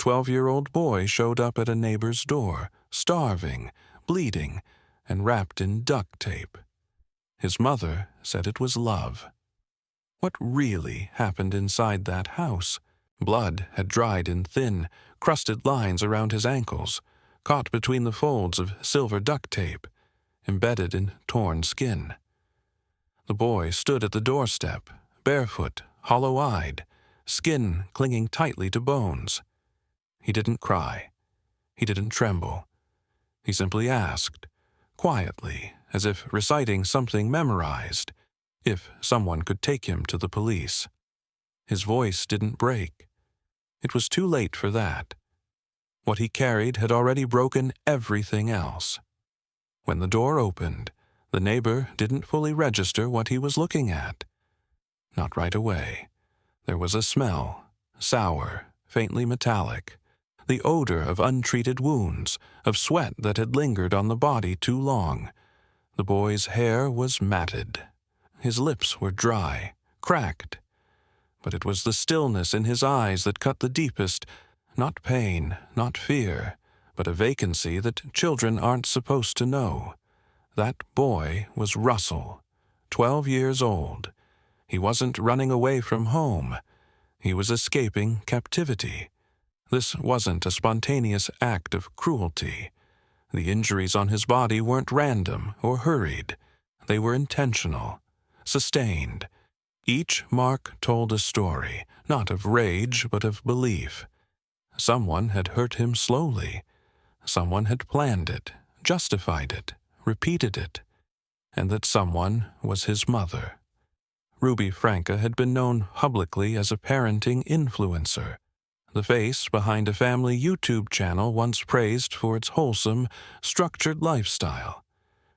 12-year-old boy showed up at a neighbor's door, starving, bleeding, and wrapped in duct tape. His mother said it was love. What really happened inside that house? Blood had dried in thin, crusted lines around his ankles, caught between the folds of silver duct tape, embedded in torn skin. The boy stood at the doorstep, barefoot, hollow-eyed, skin clinging tightly to bones. He didn't cry. He didn't tremble. He simply asked, quietly, as if reciting something memorized, if someone could take him to the police. His voice didn't break. It was too late for that. What he carried had already broken everything else. When the door opened, the neighbor didn't fully register what he was looking at. Not right away. There was a smell, sour, faintly metallic, the odor of untreated wounds, of sweat that had lingered on the body too long. The boy's hair was matted. His lips were dry, cracked. But it was the stillness in his eyes that cut the deepest, not pain, not fear, but a vacancy that children aren't supposed to know. That boy was Russell, 12 years old. He wasn't running away from home. He was escaping captivity. This wasn't a spontaneous act of cruelty. The injuries on his body weren't random or hurried. They were intentional, sustained. Each mark told a story, not of rage but of belief. Someone had hurt him slowly. Someone had planned it, justified it, repeated it. And that someone was his mother. Ruby Franke had been known publicly as a parenting influencer, the face behind a family YouTube channel once praised for its wholesome, structured lifestyle.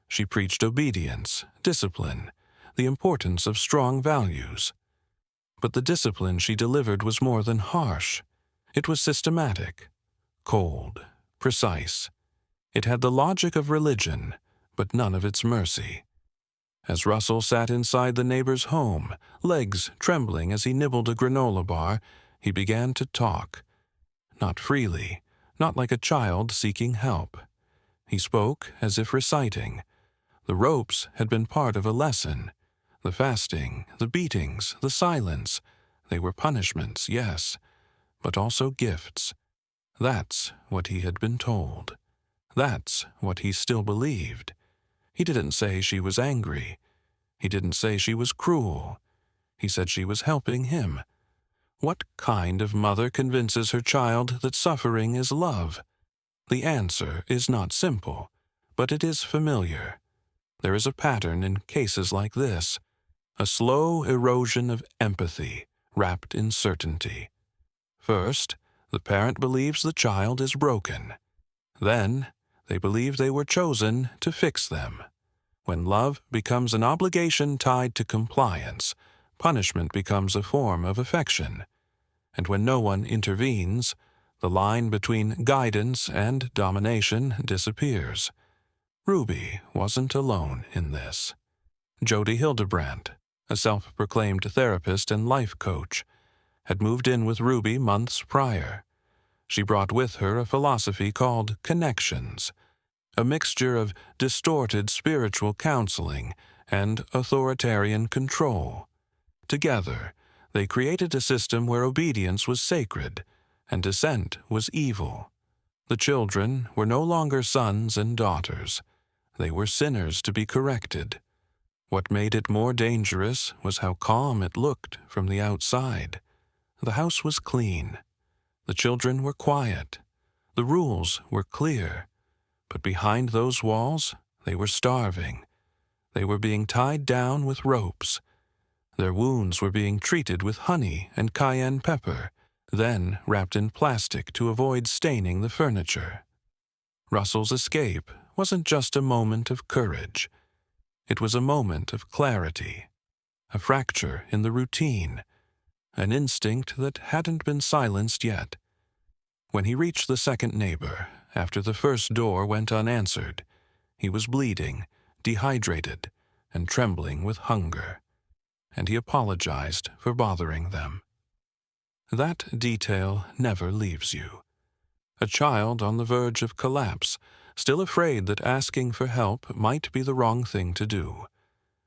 She preached obedience, discipline, the importance of strong values. But the discipline she delivered was more than harsh. It was systematic, cold, precise. It had the logic of religion, but none of its mercy. As Russell sat inside the neighbor's home, legs trembling as he nibbled a granola bar, he began to talk. Not freely, not like a child seeking help. He spoke as if reciting. The ropes had been part of a lesson. The fasting, the beatings, the silence. They were punishments, yes, but also gifts. That's what he had been told. That's what he still believed. He didn't say she was angry. He didn't say she was cruel. He said she was helping him. What kind of mother convinces her child that suffering is love? The answer is not simple, but it is familiar. There is a pattern in cases like this, a slow erosion of empathy wrapped in certainty. First, the parent believes the child is broken. Then, they believe they were chosen to fix them. When love becomes an obligation tied to compliance, punishment becomes a form of affection. And when no one intervenes, the line between guidance and domination disappears. Ruby wasn't alone in this. Jodi Hildebrandt, a self-proclaimed therapist and life coach, had moved in with Ruby months prior. She brought with her a philosophy called connections, a mixture of distorted spiritual counseling and authoritarian control. Together, they created a system where obedience was sacred and dissent was evil. The children were no longer sons and daughters. They were sinners to be corrected. What made it more dangerous was how calm it looked from the outside. The house was clean. The children were quiet. The rules were clear. But behind those walls, they were starving. They were being tied down with ropes. Their wounds were being treated with honey and cayenne pepper, then wrapped in plastic to avoid staining the furniture. Russell's escape wasn't just a moment of courage. It was a moment of clarity, a fracture in the routine, an instinct that hadn't been silenced yet. When he reached the second neighbor, after the first door went unanswered, he was bleeding, dehydrated, and trembling with hunger, and he apologized for bothering them. That detail never leaves you. A child on the verge of collapse, still afraid that asking for help might be the wrong thing to do.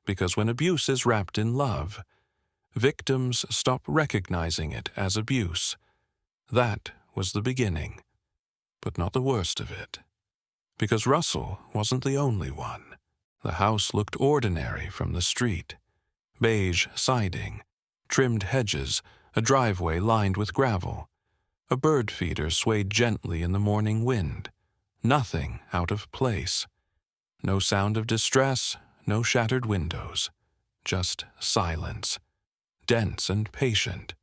Because when abuse is wrapped in love, victims stop recognizing it as abuse. That was the beginning, but not the worst of it. Because Russell wasn't the only one. The house looked ordinary from the street. Beige siding, trimmed hedges, a driveway lined with gravel. A bird feeder swayed gently in the morning wind. Nothing out of place. No sound of distress, no shattered windows. Just silence. Dense and patient.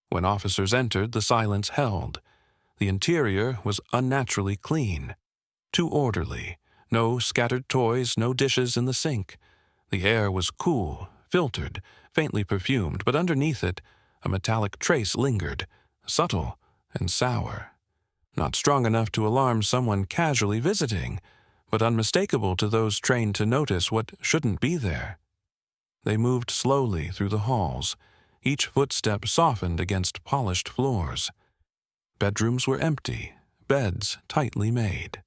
When officers entered, the silence held. The interior was unnaturally clean. Too orderly. No scattered toys, no dishes in the sink. The air was cool, filtered, faintly perfumed, but underneath it, a metallic trace lingered, subtle and sour. Not strong enough to alarm someone casually visiting, but unmistakable to those trained to notice what shouldn't be there. They moved slowly through the halls, each footstep softened against polished floors. Bedrooms were empty, beds tightly made.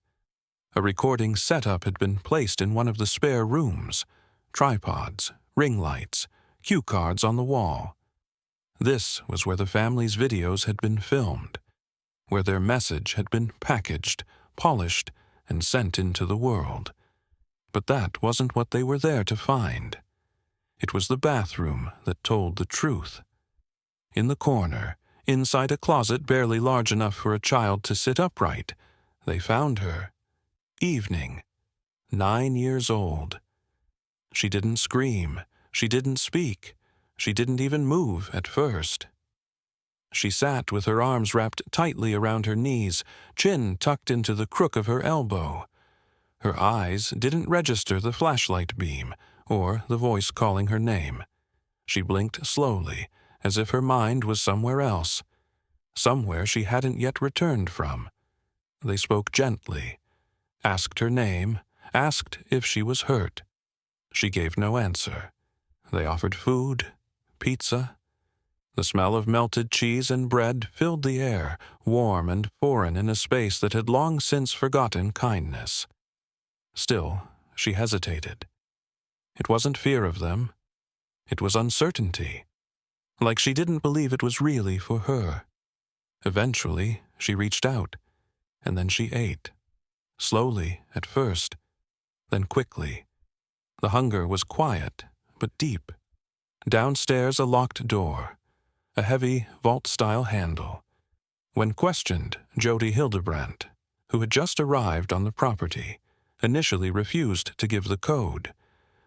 A recording setup had been placed in one of the spare rooms. Tripods, ring lights, cue cards on the wall. This was where the family's videos had been filmed, where their message had been packaged, polished, and sent into the world. But that wasn't what they were there to find. It was the bathroom that told the truth. In the corner, inside a closet barely large enough for a child to sit upright, they found her. Evening. 9 years old. She didn't scream. She didn't speak. She didn't even move at first. She sat with her arms wrapped tightly around her knees, chin tucked into the crook of her elbow. Her eyes didn't register the flashlight beam or the voice calling her name. She blinked slowly, as if her mind was somewhere else, somewhere she hadn't yet returned from. They spoke gently, asked her name, asked if she was hurt. She gave no answer. They offered food, pizza. The smell of melted cheese and bread filled the air, warm and foreign in a space that had long since forgotten kindness. Still, she hesitated. It wasn't fear of them. It was uncertainty. Like she didn't believe it was really for her. Eventually, she reached out, and then she ate. Slowly at first, then quickly. The hunger was quiet, but deep. Downstairs, a locked door, a heavy vault-style handle. When questioned, Jodi Hildebrandt, who had just arrived on the property, initially refused to give the code.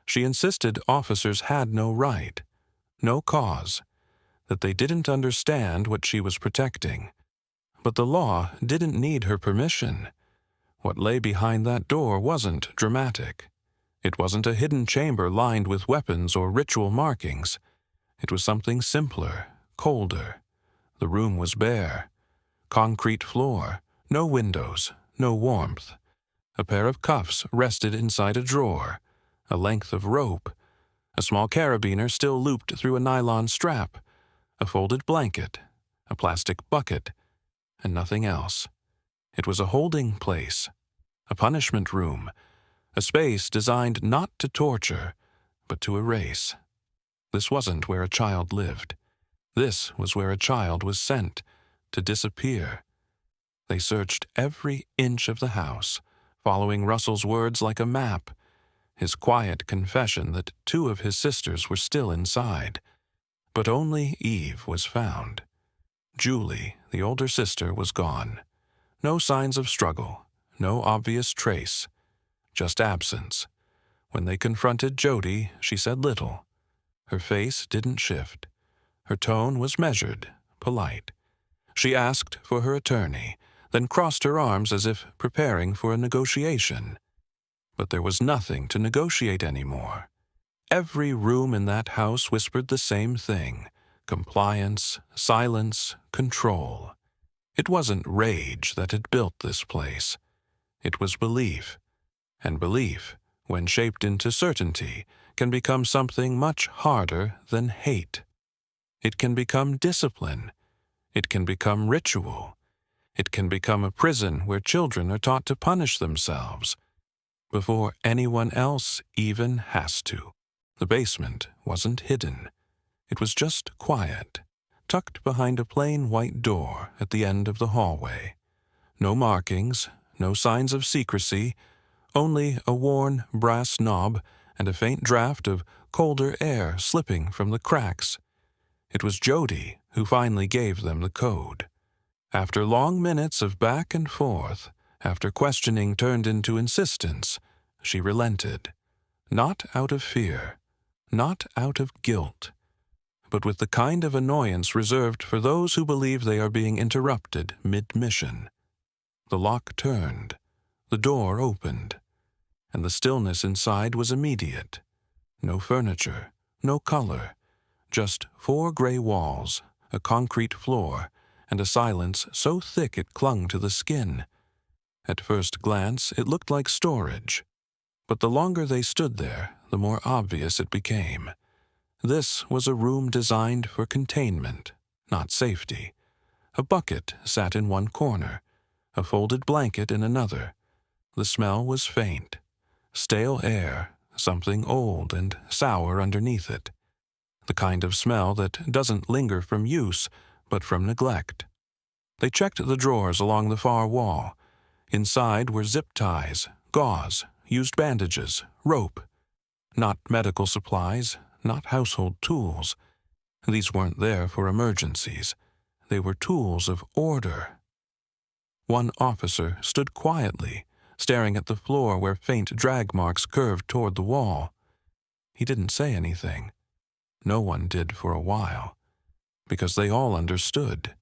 She insisted officers had no right, no cause, that they didn't understand what she was protecting. But the law didn't need her permission. What lay behind that door wasn't dramatic. It wasn't a hidden chamber lined with weapons or ritual markings. It was something simpler, colder. The room was bare. Concrete floor, no windows, no warmth. A pair of cuffs rested inside a drawer, a length of rope, a small carabiner still looped through a nylon strap, a folded blanket, a plastic bucket, and nothing else. It was a holding place, a punishment room, a space designed not to torture, but to erase. This wasn't where a child lived. This was where a child was sent to disappear. They searched every inch of the house, following Russell's words like a map, his quiet confession that 2 of his sisters were still inside. But only Eve was found. Julie, the older sister, was gone. No signs of struggle, no obvious trace, just absence. When they confronted Jodi, she said little. Her face didn't shift. Her tone was measured, polite. She asked for her attorney, then crossed her arms as if preparing for a negotiation. But there was nothing to negotiate anymore. Every room in that house whispered the same thing: compliance, silence, control. It wasn't rage that had built this place. It was belief. And belief, when shaped into certainty, can become something much harder than hate. It can become discipline. It can become ritual. It can become a prison where children are taught to punish themselves before anyone else even has to. The basement wasn't hidden. It was just quiet, tucked behind a plain white door at the end of the hallway. No markings, no signs of secrecy, only a worn brass knob and a faint draft of colder air slipping from the cracks. It was Jodi who finally gave them the code. After long minutes of back and forth, after questioning turned into insistence, she relented. Not out of fear, not out of guilt, but with the kind of annoyance reserved for those who believe they are being interrupted mid-mission. The lock turned, the door opened, and the stillness inside was immediate. No furniture, no color, just 4 gray walls, a concrete floor, and a silence so thick it clung to the skin. At first glance, it looked like storage, but the longer they stood there, the more obvious it became. This was a room designed for containment, not safety. A bucket sat in one corner, a folded blanket in another. The smell was faint. Stale air, something old and sour underneath it. The kind of smell that doesn't linger from use, but from neglect. They checked the drawers along the far wall. Inside were zip ties, gauze, used bandages, rope. Not medical supplies, not household tools. These weren't there for emergencies. They were tools of order. One officer stood quietly, staring at the floor where faint drag marks curved toward the wall. He didn't say anything. No one did for a while, because they all understood.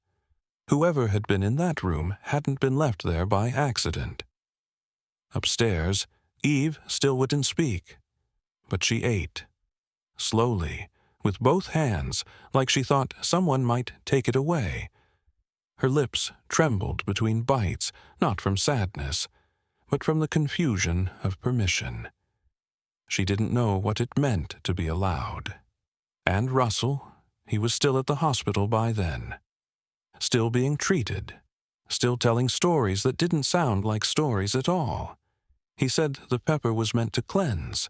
Whoever had been in that room hadn't been left there by accident. Upstairs, Eve still wouldn't speak, but she ate. Slowly, with both hands, like she thought someone might take it away. Her lips trembled between bites, not from sadness, but from the confusion of permission. She didn't know what it meant to be allowed. And Russell, he was still at the hospital by then. Still being treated. Still telling stories that didn't sound like stories at all. He said the pepper was meant to cleanse,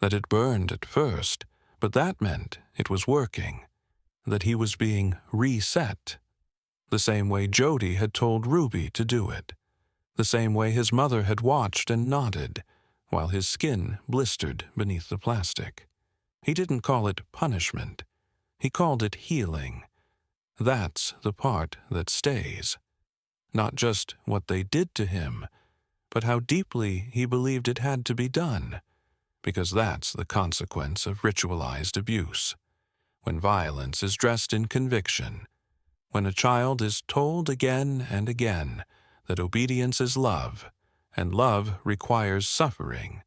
that it burned at first, but that meant it was working, that he was being reset, the same way Jodi had told Ruby to do it, the same way his mother had watched and nodded, while his skin blistered beneath the plastic. He didn't call it punishment. He called it healing. That's the part that stays. Not just what they did to him, but how deeply he believed it had to be done, because that's the consequence of ritualized abuse. When violence is dressed in conviction, when a child is told again and again that obedience is love, and love requires suffering,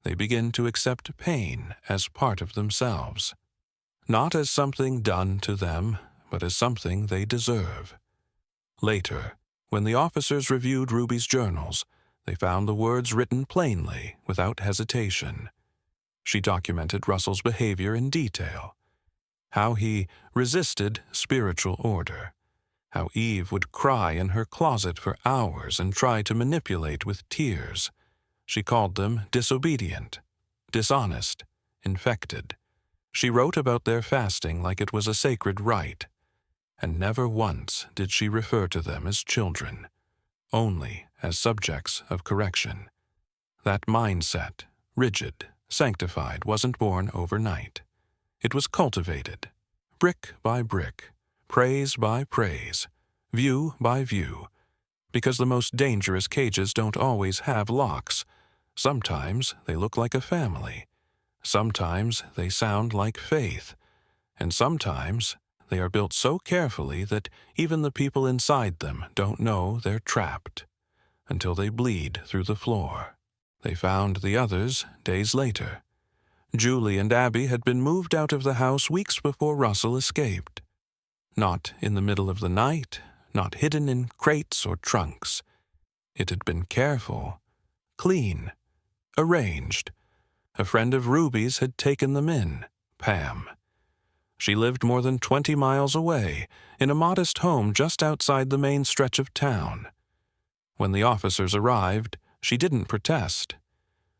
they begin to accept pain as part of themselves, not as something done to them, but as something they deserve. Later, when the officers reviewed Ruby's journals, they found the words written plainly, without hesitation. She documented Russell's behavior in detail. How he resisted spiritual order. How Eve would cry in her closet for hours and try to manipulate with tears. She called them disobedient, dishonest, infected. She wrote about their fasting like it was a sacred rite, and never once did she refer to them as children, only as subjects of correction. That mindset, rigid, sanctified, wasn't born overnight. It was cultivated, brick by brick, praise by praise, view by view, because the most dangerous cages don't always have locks. Sometimes they look like a family. Sometimes they sound like faith. And sometimes they are built so carefully that even the people inside them don't know they're trapped, until they bleed through the floor. They found the others days later. Julie and Abby had been moved out of the house weeks before Russell escaped. Not in the middle of the night, not hidden in crates or trunks. It had been careful, clean, arranged. A friend of Ruby's had taken them in, Pam. She lived more than 20 miles away, in a modest home just outside the main stretch of town. When the officers arrived, she didn't protest.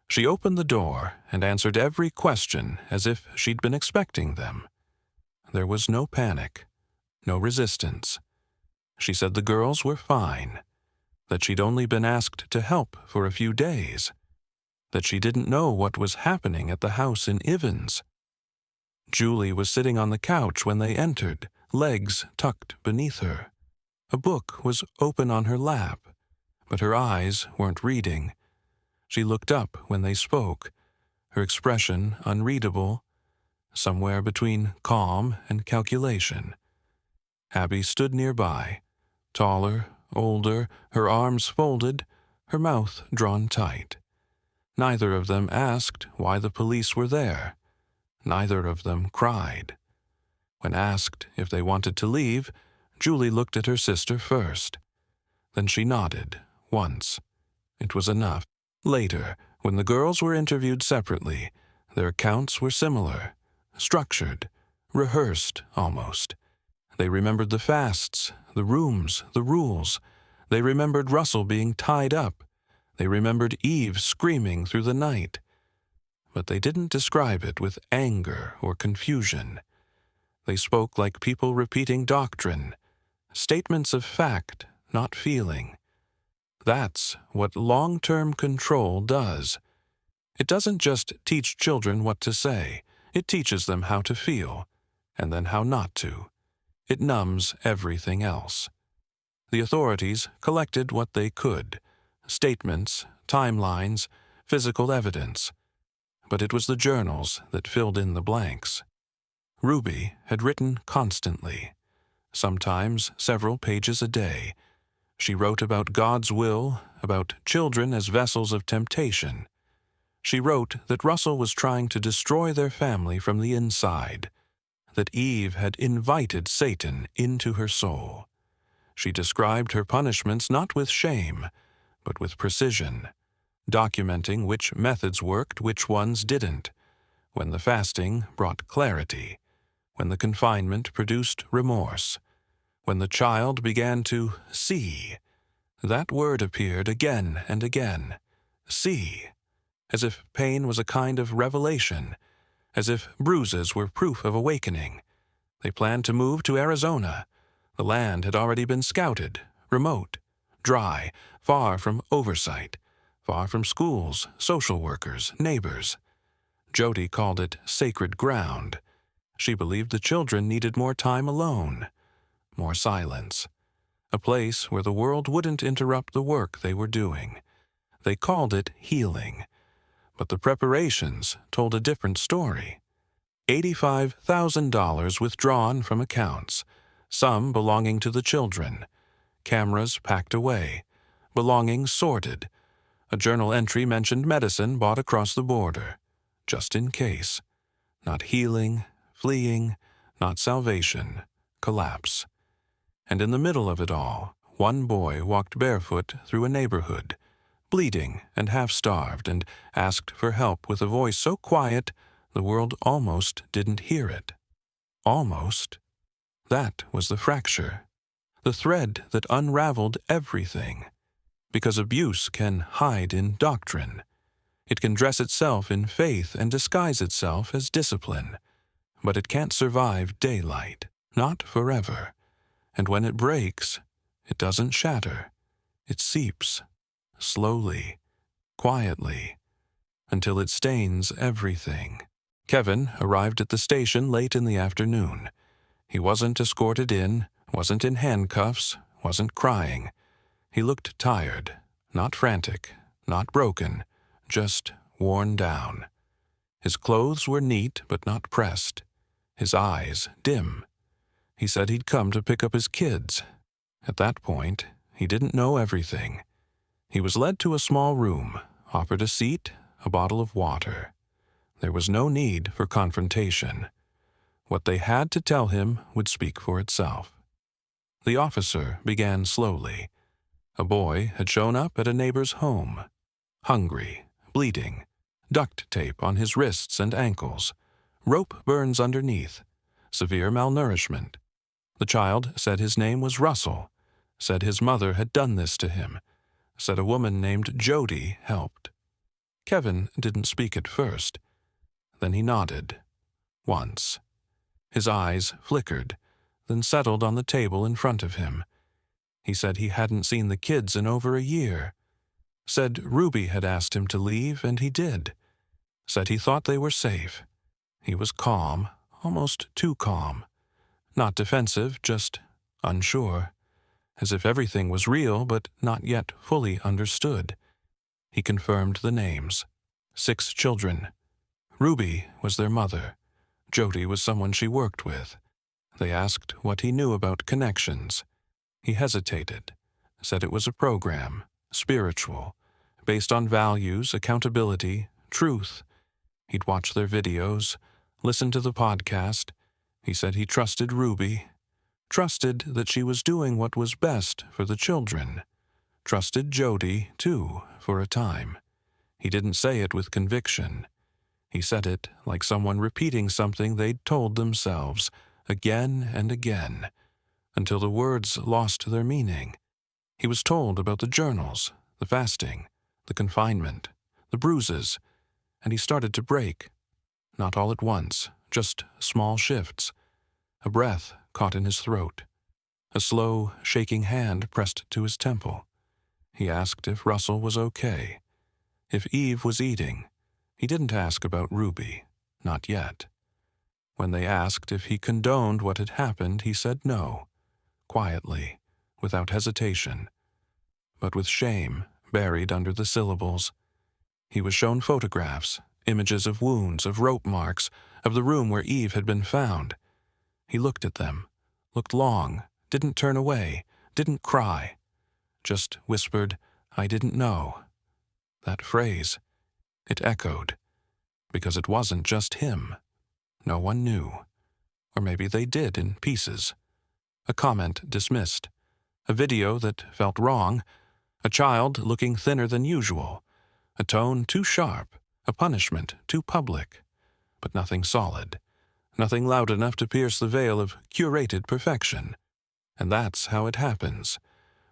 She opened the door and answered every question as if she'd been expecting them. There was no panic, no resistance. She said the girls were fine, that she'd only been asked to help for a few days, that she didn't know what was happening at the house in Ivins. Julie was sitting on the couch when they entered, legs tucked beneath her. A book was open on her lap, but her eyes weren't reading. She looked up when they spoke, her expression unreadable, somewhere between calm and calculation. Abby stood nearby, taller, older, her arms folded, her mouth drawn tight. Neither of them asked why the police were there. Neither of them cried. When asked if they wanted to leave, Julie looked at her sister first. Then she nodded, once. It was enough. Later, when the girls were interviewed separately, their accounts were similar, structured, rehearsed almost. They remembered the fasts, the rooms, the rules. They remembered Russell being tied up. They remembered Eve screaming through the night. But they didn't describe it with anger or confusion. They spoke like people repeating doctrine, statements of fact, not feeling. That's what long-term control does. It doesn't just teach children what to say. It teaches them how to feel, and then how not to. It numbs everything else. The authorities collected what they could: statements, timelines, physical evidence. But it was the journals that filled in the blanks. Ruby had written constantly, sometimes several pages a day. She wrote about God's will, about children as vessels of temptation. She wrote that Russell was trying to destroy their family from the inside, that Eve had invited Satan into her soul. She described her punishments not with shame, but with precision, documenting which methods worked, which ones didn't, when the fasting brought clarity, when the confinement produced remorse, when the child began to see. That word appeared again and again, see, as if pain was a kind of revelation, as if bruises were proof of awakening. They planned to move to Arizona. The land had already been scouted, remote, dry, far from oversight, far from schools, social workers, neighbors. Jodi called it sacred ground. She believed the children needed more time alone, more silence, a place where the world wouldn't interrupt the work they were doing. They called it healing, but the preparations told a different story. $85,000 withdrawn from accounts, some belonging to the children, cameras packed away, belongings sorted. A journal entry mentioned medicine bought across the border, just in case. Not healing, fleeing, not salvation, collapse. And in the middle of it all, one boy walked barefoot through a neighborhood, bleeding and half-starved, and asked for help with a voice so quiet the world almost didn't hear it. Almost. That was the fracture, the thread that unraveled everything. Because abuse can hide in doctrine. It can dress itself in faith and disguise itself as discipline. But it can't survive daylight, not forever. And when it breaks, it doesn't shatter. It seeps, slowly, quietly, until it stains everything. Kevin arrived at the station late in the afternoon. He wasn't escorted in, wasn't in handcuffs, wasn't crying. He looked tired, not frantic, not broken, just worn down. His clothes were neat but not pressed, his eyes dim. He said he'd come to pick up his kids. At that point, he didn't know everything. He was led to a small room, offered a seat, a bottle of water. There was no need for confrontation. What they had to tell him would speak for itself. The officer began slowly. A boy had shown up at a neighbor's home, hungry, bleeding, duct tape on his wrists and ankles, rope burns underneath, severe malnourishment. The child said his name was Russell, said his mother had done this to him, said a woman named Jodi helped. Kevin didn't speak at first. Then he nodded. Once. His eyes flickered, then settled on the table in front of him. He said he hadn't seen the kids in over a year. Said Ruby had asked him to leave, and he did. Said he thought they were safe. He was calm, almost too calm. Not defensive, just unsure. As if everything was real but not yet fully understood. He confirmed the names. 6 children. Ruby was their mother. Jodi was someone she worked with. They asked what he knew about connections. He hesitated, said it was a program, spiritual, based on values, accountability, truth. He'd watch their videos, listen to the podcast. He said he trusted Ruby, trusted that she was doing what was best for the children, trusted Jodi, too, for a time. He didn't say it with conviction. He said it like someone repeating something they'd told themselves again and again, until the words lost their meaning. He was told about the journals, the fasting, the confinement, the bruises, and he started to break. Not all at once, just small shifts. A breath caught in his throat. A slow, shaking hand pressed to his temple. He asked if Russell was okay. If Eve was eating. He didn't ask about Ruby. Not yet. When they asked if he condoned what had happened, he said no. Quietly, without hesitation. But with shame buried under the syllables. He was shown photographs, images of wounds, of rope marks, of the room where Eve had been found. He looked at them, looked long, didn't turn away, didn't cry. Just whispered, "I didn't know." That phrase, it echoed, because it wasn't just him. No one knew. Or maybe they did in pieces. A comment dismissed. A video that felt wrong. A child looking thinner than usual. A tone too sharp. A punishment too public. But nothing solid. Nothing loud enough to pierce the veil of curated perfection. And that's how it happens.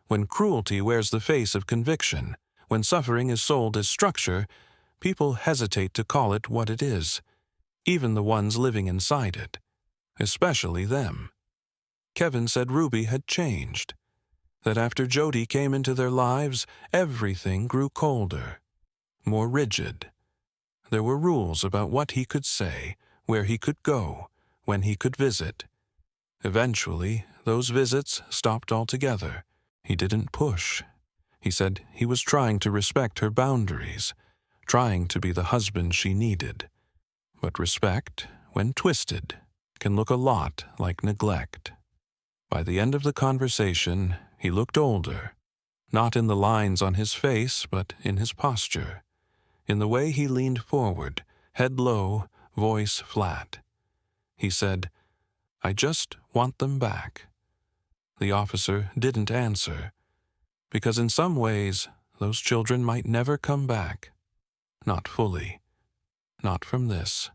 When cruelty wears the face of conviction, when suffering is sold as structure, people hesitate to call it what it is, even the ones living inside it, especially them. Kevin said Ruby had changed, that after Jodi came into their lives, everything grew colder, more rigid. There were rules about what he could say, where he could go, when he could visit. Eventually, those visits stopped altogether. He didn't push. He said he was trying to respect her boundaries, trying to be the husband she needed. But respect, when twisted, can look a lot like neglect. By the end of the conversation, he looked older, not in the lines on his face, but in his posture, in the way he leaned forward, head low, voice flat. He said, "I just want them back." The officer didn't answer, because in some ways, those children might never come back. Not fully. Not from this.